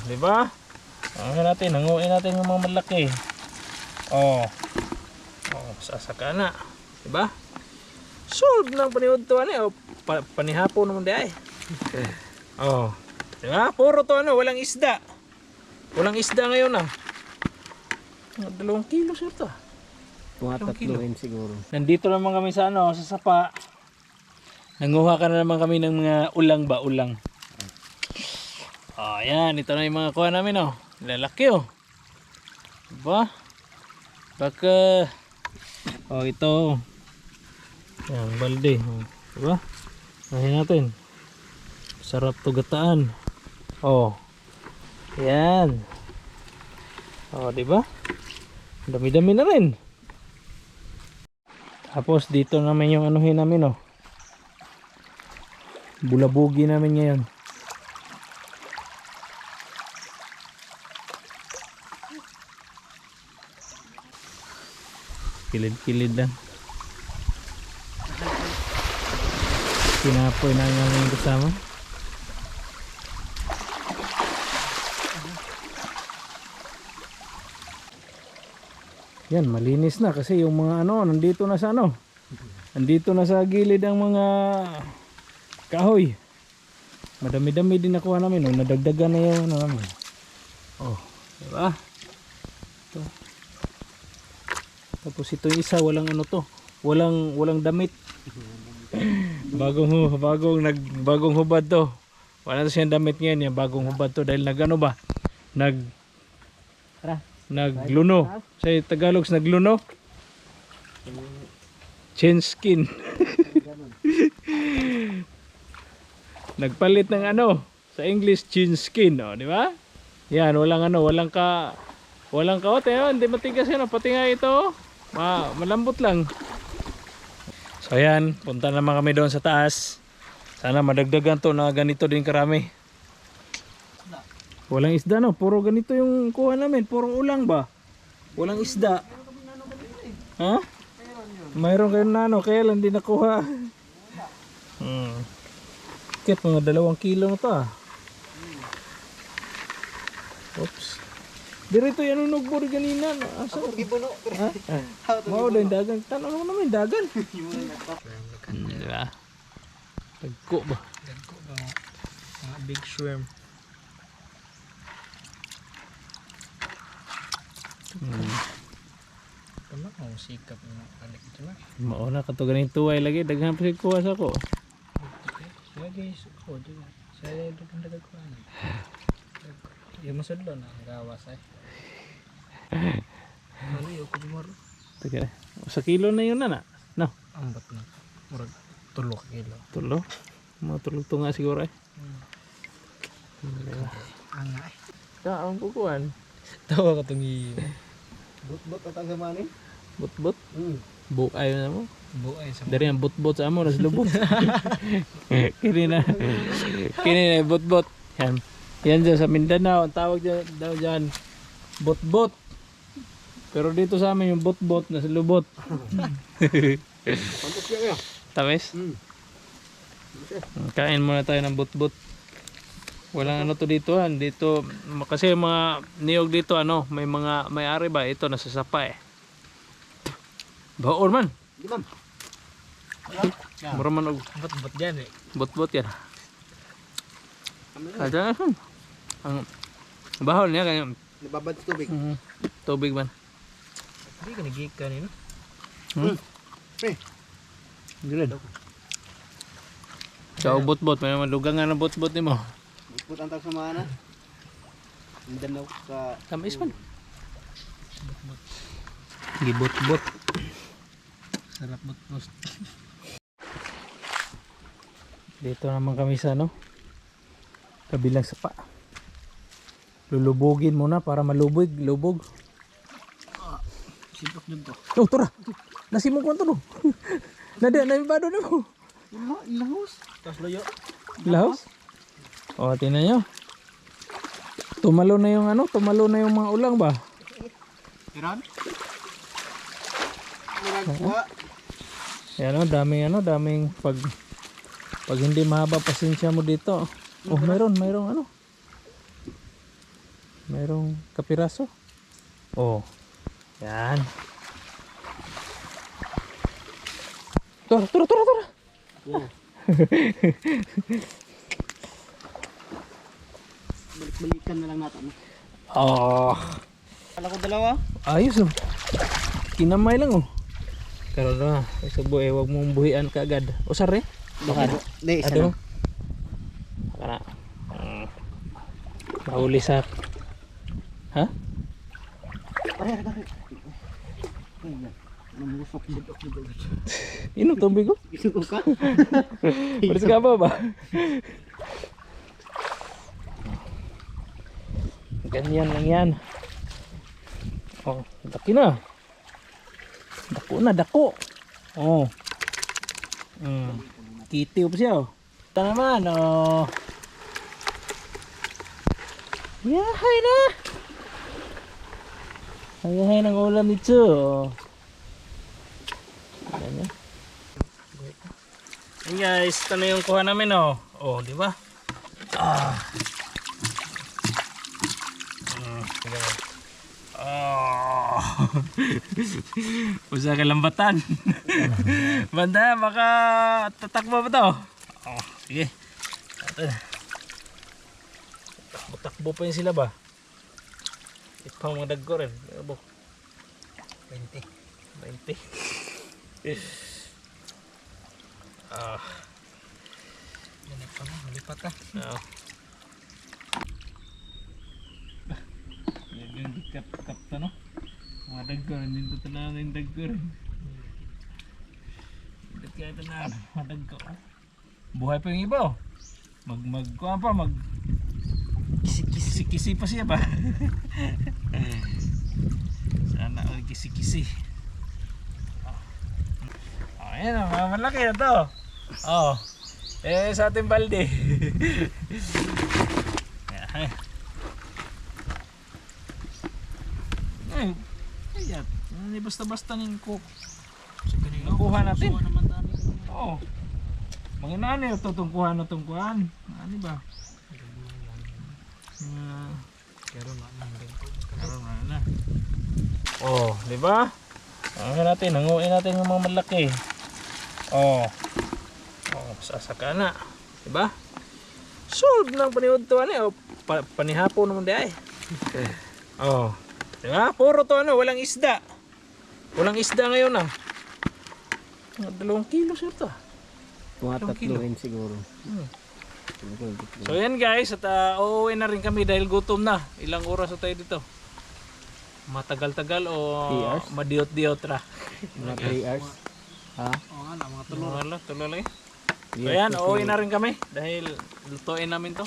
di ba? Hanguin natin yung mga malaki. Oh. Oh, sasaka na, di ba? Solve ng paniud to ano, panihapon naman di ay. Oh. Di ba? Puro to ano, walang isda. Walang isda ngayon ah. 2 kilo sir to. Mga 3 siguro. Nandito naman kami sa ano, sa sapa. Nanguha ka na naman kami ng mga ulang ba, ulang. Oh, yan, ito na yung mga kuha namin oh. Lalaki oh. Diba? Baka oh, ito. Yan, balde. Diba? Ahin natin. Sarap to gataan. Oh. Yan. Oh, diba? Dami-dami na rin. Tapos dito naman yung anuhin namin oh. Bulabugi namin ngayon. Kilid-kilid lang. Pinapoy na ang aming kasama. Yan, malinis na kasi yung mga ano, nandito na sa ano. Nandito na sa gilid ang mga kahoy. Madami-dami din nakuha namin, oh. Nadagdagan na yung ano namin. Oh, diba? Ito. Tapos ito yung isa, walang ano to. Walang damit. Bagong hubad to. Wala na siyang damit ngayon, yung bagong hubad to dahil nagano ba? Nagluno. Sa Tagalog nagluno. Change skin. Nagpalit ng ano, sa English change skin, oh, di ba? Yan, walang kaote, oh, hindi matigas yan, oh. Pati nga ito, malambot lang. So ayan, punta naman kami doon sa taas. Sana madagdagan to na ganito din karami. Walang isda no, puro ganito yung kuha namin, puro ulang ba? Walang isda. Ha? Mayroon kayong nano, kaya lang di nakuha. Kit mga 2 kilo na to ah. Oops. Dirito yan ang nagburi ganina. Asa? Ako gibuno. Ha? Mao din dagan. Tanong naman dagan. Diba? Dagko ba? Mga big shrimp. Tama ko sikap na balik ito na. Mauna ka to ganing tuway lagi. Daghan pa sig kuha sa ko. Lagi oh di ba? Saya dagdag ko ano. Yung masudlo na gawas ay. Ano yung kumaro? Teka, sa kilo na yun na. No? Ambat na. Murag 3 kilo. 3? Mga 3 to nga siguro ay. Anga ay. Kaang kukuhan. Tawa ka itong But atang sa mani? But? Buay na mo? Buay sa dari ang but sa amo, nas lubot. Kini na but. Yan dyan sa Mindanao, ang tawag daw dyan, but. Pero dito sa amin yung but nas lubot. Tawes? Kain muna tayo ng but. Walang ano to dito dito kasi mga niyog dito ano, may ari ba ito nasasapa eh. Baon man. Di ma'am. Mura man og But yan eh. but yan. Ada ang bahon niya kaya Nababad sa tubig. Tubig man. Hindi ka nagikan eh no? Good. So but may madugang nga na but nimo. But ang tag sa mana. Mindanao ka Tamis man. Gibut. Sarap but. Dito naman kami sa ano, kabilang sapa. Lulubugin muna para lubog. sipak dito. Oh, tura. Nasimong ko to. Nada na ibado nimo. Ilahos. Tas loyo. Lahos? Oh, tingnan nyo. Tumalo na yung mga ulang ba? Iran? Muragwa. Yan daming pag hindi mahaba pasensya mo dito. Oh, mayroong ano. Mayroong kapiraso. Oh. Yan. Tura. Yeah. Balik-balikan na lang natin. Oh. Kala ko dalawa. Ayos oh. Kinamay lang oh. Karon na, sa buhay, wag mong buhian kaagad. Usar eh. Baka. Hindi, isa Ano? lang. Kana. Mahuli sa. Ha? Pare. Namusok dito. Inom tubig ko? Isuko ka? Balis ka ba? Ganyan lang yan. Oh, daki na. Dako. Oh. Kitiw pa siya oh. Ito naman oh. Yahay na. Yahay ng ulam nito. Oh. Ganyan. Yan guys, ito na yung kuha namin oh. Oh, di ba? Oh. Usa ka lambatan. Banda, baka tatakbo ba to? Oh, sige. Takbo pa yun sila ba? Ito mga dagko rin. 20. Ganit pa na, malipat ka. Oo. Yung dikat-kat to no? Mga dagko rin, dito talaga yung dagko rin. Dito kaya ito na, mga dagko. Buhay pa yung iba oh. Kuha pa, kisi-kisi pa siya ba? Sana all kisi-kisi. Oh, ayan oh, mga malaki na to. Oh, sa ating balde. Ayan. Ayat. Hindi basta-basta ng cook. Kuha natin. Oo. Mga nani ito tungkuhan. Ano ba? Karon na. Oh, di ba? Nanguin natin yung mga malaki. Oh, sasaka na. Di ba? Sold ng paniud to ano. Panihapon naman di ay. Oh. Diba? Puro to walang isda. Walang isda ngayon ah. 2 kilo sir to. Mga 3 kilo. siguro. So yan guys, at uuwi na rin kami dahil gutom na. Ilang oras na tayo dito? Matagal-tagal o 3 hours? madiot-diot ra? Mga 3 hours. Ha? Oo nga na, mga tulo lang. So yan, uuwi na rin kami dahil lutuin namin to.